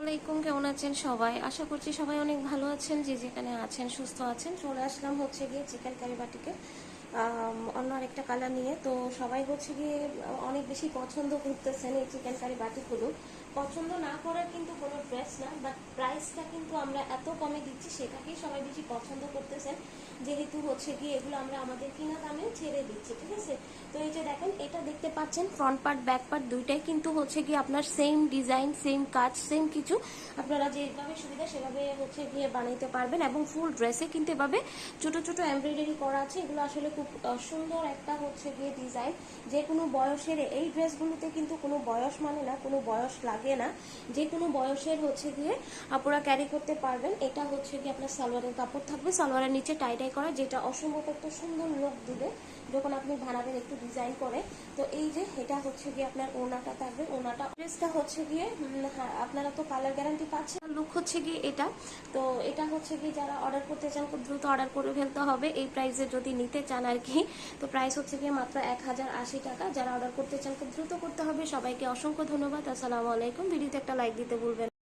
আলাইকুম, কেমন আছেন সবাই? আশা করছি সবাই অনেক ভালো আছেন, যে যেখানে আছেন সুস্থ আছেন। চলে আসলাম হচ্ছে গিয়ে চিকেন কারি বাটিকে অন্য আরেকটা কালার নিয়ে। তো সবাই হচ্ছে গিয়ে অনেক বেশি পছন্দ করতেছেন এই চিকেন কারি বাটিগুলো। পছন্দ না করার কিন্তু কোনো ড্রেস না, বাট প্রাইসটা কিন্তু আমরা এত কমে দিচ্ছি, সেটাকেই সবাই বেশি পছন্দ করতেছেন, যেহেতু হচ্ছে গিয়ে এগুলো আমরা আমাদের কিনা দামে ছেড়ে দিচ্ছি। ঠিক আছে, তো এই যে দেখেন, এটা দেখতে পাচ্ছেন ফ্রন্ট পার্ট ব্যাক পার্ট দুইটাই কিন্তু হচ্ছে গিয়ে আপনার সেম ডিজাইন, সেম কাজ, সেম কিছু। আপনারা যেভাবে সুবিধা সেভাবে হচ্ছে গিয়ে বানাইতে পারবেন, এবং ফুল ড্রেসে কিন্তু এভাবে ছোট ছোট এমব্রয়ডারি করা আছে। এগুলো আসলে খুব সুন্দর একটা হচ্ছে গিয়ে ডিজাইন। যে কোনো বয়সের এই ড্রেসগুলোতে কিন্তু কোনো বয়স মানে না, কোনো বয়স লাগে না, যে কোনো বয়সের হচ্ছে গিয়ে আপনারা ক্যারি করতে পারবেন। এটা হচ্ছে গিয়ে আপনার সালোয়ারের কাপড় থাকবে, সালোয়ারের নিচে টাই টাই করা, যেটা অসম্ভব একটা সুন্দর লুক দিবে যখন আপনি বানাবেন একটু ডিজাইন করে। তো এই যে এটা হচ্ছে গিয়ে আপনার ওনাটা থাকবে, ওনাটা ড্রেসটা হচ্ছে গিয়ে আপনারা তো কালার গ্যারান্টি পাচ্ছেন। লুক হচ্ছে গিয়ে এটা। তো এটা হচ্ছে গিয়ে যারা অর্ডার করতে চান খুব দ্রুত অর্ডার করে ফেলতে হবে এই প্রাইসে যদি নিতে চান আর কি। তো প্রাইস হচ্ছে গিয়ে মাত্র 1080 টাকা। যারা অর্ডার করতে চান খুব দ্রুত করতে হবে। সবাইকে অসংখ্য ধন্যবাদ। আসসালামু আলাইকুম। ভিডিওতে একটা লাইক দিতে ভুলবেন না।